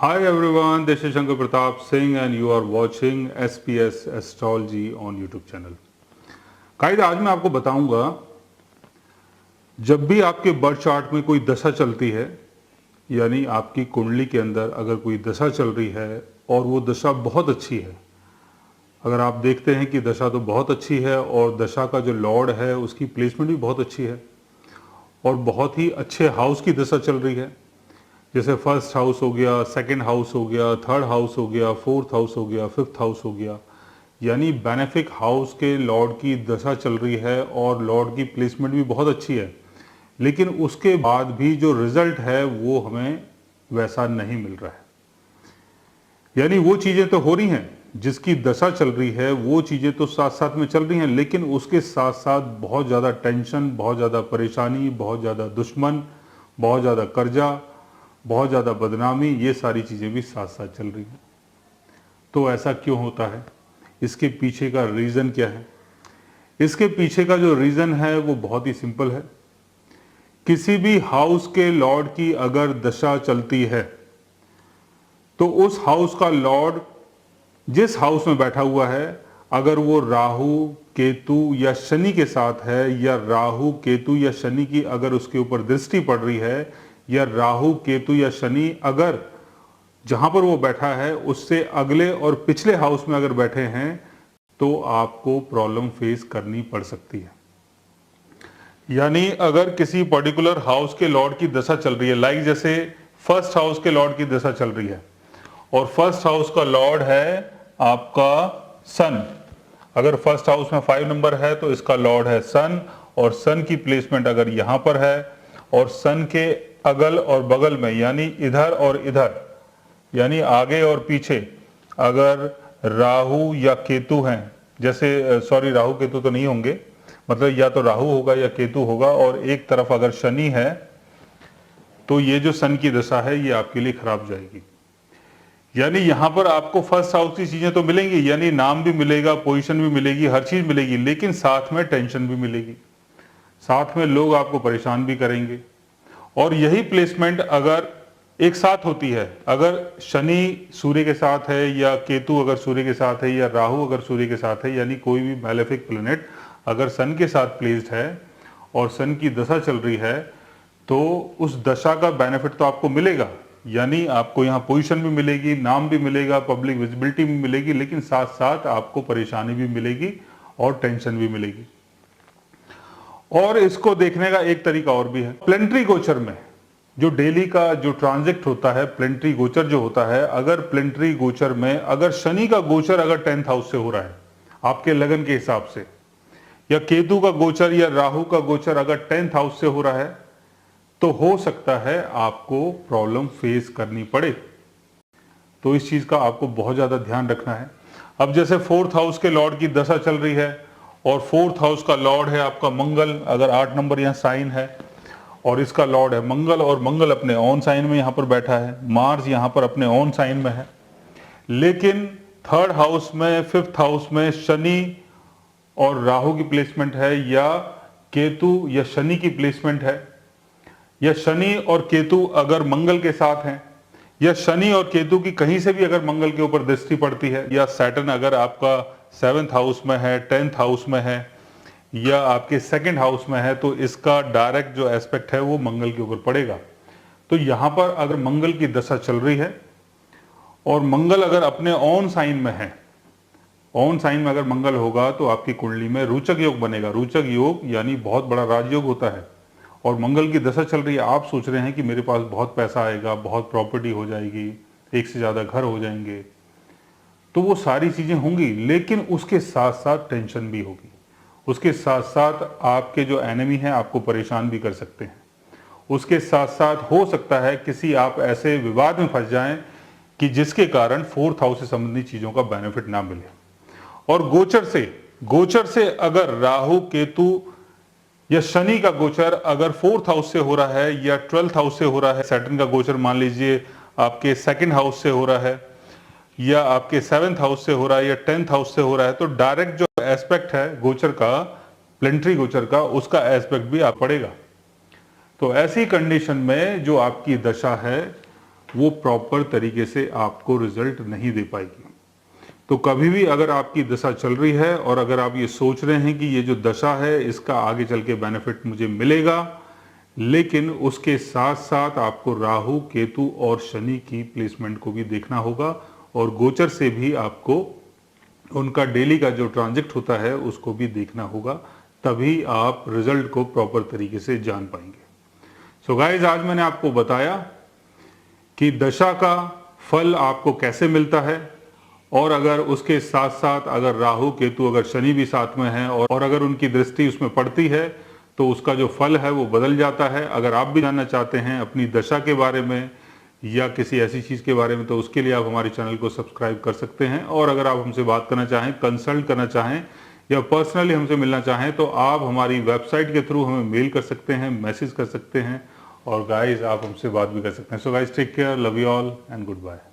Hi everyone, this is Shankar Pratap Singh and you are watching SPS Astrology on YouTube channel। कायदे आज मैं आपको बताऊंगा, जब भी आपके बर्थ चार्ट में कोई दशा चलती है, यानी आपकी कुंडली के अंदर अगर कोई दशा चल रही है और वो दशा बहुत अच्छी है, अगर आप देखते हैं कि दशा तो बहुत अच्छी है और दशा का जो लॉर्ड है उसकी प्लेसमेंट भी बहुत अच्छी है और बहुत ही अच्छे हाउस की दशा चल रही है, जैसे फर्स्ट हाउस हो गया, सेकंड हाउस हो गया, थर्ड हाउस हो गया, फोर्थ हाउस हो गया, फिफ्थ हाउस हो गया, यानी बेनेफिक हाउस के लॉर्ड की दशा चल रही है और लॉर्ड की प्लेसमेंट भी बहुत अच्छी है, लेकिन उसके बाद भी जो रिजल्ट है वो हमें वैसा नहीं मिल रहा है। यानी वो चीज़ें तो हो रही हैं, जिसकी दशा चल रही है वो चीज़ें तो साथ साथ में चल रही हैं, लेकिन उसके साथ साथ बहुत ज़्यादा टेंशन, बहुत ज़्यादा परेशानी, बहुत ज़्यादा दुश्मन, बहुत ज़्यादा कर्जा, बहुत ज़्यादा बदनामी, ये सारी चीज़ें भी साथ साथ चल रही हैं। तो ऐसा क्यों होता है? इसके पीछे का रीज़न क्या है? इसके पीछे का जो रीज़न है वो बहुत ही सिंपल है। किसी भी हाउस के लॉर्ड की अगर दशा चलती है तो उस हाउस का लॉर्ड जिस हाउस में बैठा हुआ है, अगर वो राहु, केतु या शनि के साथ है, या राहु, केतु या शनि की अगर उसके ऊपर दृष्टि पड़ रही है, या राहु, केतु या शनि अगर जहां पर वो बैठा है उससे अगले और पिछले हाउस में अगर बैठे हैं, तो आपको प्रॉब्लम फेस करनी पड़ सकती है। यानी अगर किसी पर्टिकुलर हाउस के लॉर्ड की दशा चल रही है, लाइक जैसे फर्स्ट हाउस के लॉर्ड की दशा चल रही है और फर्स्ट हाउस का लॉर्ड है आपका सन, अगर फर्स्ट हाउस में 5 नंबर है तो इसका लॉर्ड है सन, और सन की प्लेसमेंट अगर यहां पर है और सन के अगल और बगल में, यानी इधर और इधर, यानी आगे और पीछे अगर राहु या केतु हैं, जैसे सॉरी राहु केतु तो नहीं होंगे, मतलब या तो राहु होगा या केतु होगा, और एक तरफ अगर शनि है, तो ये जो सन की दशा है ये आपके लिए खराब जाएगी। यानी यहां पर आपको फर्स्ट हाउस की चीजें तो मिलेंगी, यानी नाम भी मिलेगा, पोजीशन भी मिलेगी, हर चीज मिलेगी, लेकिन साथ में टेंशन भी मिलेगी, साथ में लोग आपको परेशान भी करेंगे। और यही प्लेसमेंट अगर एक साथ होती है, अगर शनि सूर्य के साथ है, या केतु अगर सूर्य के साथ है, या राहु अगर सूर्य के साथ है, यानी कोई भी मैलेफिक प्लैनेट अगर सन के साथ प्लेस्ड है और सन की दशा चल रही है, तो उस दशा का बेनिफिट तो आपको मिलेगा, यानी आपको यहाँ पोजीशन भी मिलेगी, नाम भी मिलेगा, पब्लिक विजिबिलिटी भी मिलेगी, लेकिन साथ साथ आपको परेशानी भी मिलेगी और टेंशन भी मिलेगी। और इसको देखने का एक तरीका और भी है, प्लेनेटरी गोचर में जो डेली का जो ट्रांजिट होता है, प्लेनेटरी गोचर जो होता है, अगर प्लेनेटरी गोचर में अगर शनि का गोचर अगर 10th हाउस से हो रहा है आपके लगन के हिसाब से, या केतु का गोचर या राहु का गोचर अगर 10th हाउस से हो रहा है, तो हो सकता है आपको प्रॉब्लम फेस करनी पड़े। तो इस चीज का आपको बहुत ज्यादा ध्यान रखना है। अब जैसे 4th हाउस के लॉर्ड की दशा चल रही है और 4th हाउस का लॉर्ड है आपका मंगल, अगर 8 नंबर यहाँ साइन है और इसका लॉर्ड है मंगल, और मंगल अपने ऑन साइन में यहाँ पर बैठा है, मार्स यहाँ पर अपने ऑन साइन में है, लेकिन 3rd हाउस में, 5th हाउस में शनि और राहु की प्लेसमेंट है, या केतु या शनि की प्लेसमेंट है, या शनि और केतु अगर मंगल के साथ हैं, या शनि और केतु की कहीं से भी अगर मंगल के ऊपर दृष्टि पड़ती है, या सैटर्न अगर आपका 7th हाउस में है, 10th हाउस में है, या आपके 2nd हाउस में है, तो इसका डायरेक्ट जो एस्पेक्ट है वो मंगल के ऊपर पड़ेगा। तो यहां पर अगर मंगल की दशा चल रही है और मंगल अगर अपने ऑन साइन में है, ऑन साइन में अगर मंगल होगा तो आपकी कुंडली में रोचक योग बनेगा। रोचक योग यानी बहुत बड़ा राजयोग होता है, और मंगल की दशा चल रही है, आप सोच रहे हैं कि मेरे पास बहुत पैसा आएगा, बहुत प्रॉपर्टी हो जाएगी, एक से ज्यादा घर हो जाएंगे, तो वो सारी चीजें होंगी, लेकिन उसके साथ साथ टेंशन भी होगी, उसके साथ साथ आपके जो एनिमी हैं आपको परेशान भी कर सकते हैं, उसके साथ साथ हो सकता है किसी आप ऐसे विवाद में फंस जाएं कि जिसके कारण 4th हाउस से संबंधित चीजों का बेनिफिट ना मिले। और गोचर से अगर राहु, केतु या शनि का गोचर अगर 4th हाउस से हो रहा है या 12th हाउस से हो रहा है, सैटर्न का गोचर मान लीजिए आपके 2nd हाउस से हो रहा है, या आपके 7th हाउस से हो रहा है, या 10th हाउस से हो रहा है, तो डायरेक्ट जो एस्पेक्ट है गोचर का, प्लेनेटरी गोचर का, उसका एस्पेक्ट भी आप पड़ेगा। तो ऐसी कंडीशन में जो आपकी दशा है वो प्रॉपर तरीके से आपको रिजल्ट नहीं दे पाएगी। तो कभी भी अगर आपकी दशा चल रही है और अगर आप ये सोच रहे हैं कि ये जो दशा है इसका आगे चल के बेनिफिट मुझे मिलेगा, लेकिन उसके साथ साथ आपको राहु, केतु और शनि की प्लेसमेंट को भी देखना होगा और गोचर से भी आपको उनका डेली का जो ट्रांजिट होता है उसको भी देखना होगा, तभी आप रिजल्ट को प्रॉपर तरीके से जान पाएंगे। सो गाइस, आज मैंने आपको बताया कि दशा का फल आपको कैसे मिलता है और अगर उसके साथ साथ अगर राहु, केतु, अगर शनि भी साथ में है और अगर उनकी दृष्टि उसमें पड़ती है तो उसका जो फल है वो बदल जाता है। अगर आप भी जानना चाहते हैं अपनी दशा के बारे में या किसी ऐसी चीज़ के बारे में, तो उसके लिए आप हमारे चैनल को सब्सक्राइब कर सकते हैं। और अगर आप हमसे बात करना चाहें, कंसल्ट करना चाहें या पर्सनली हमसे मिलना चाहें तो आप हमारी वेबसाइट के थ्रू हमें मेल कर सकते हैं, मैसेज कर सकते हैं और गाइज आप हमसे बात भी कर सकते हैं। So guys, take care, love you all and good bye.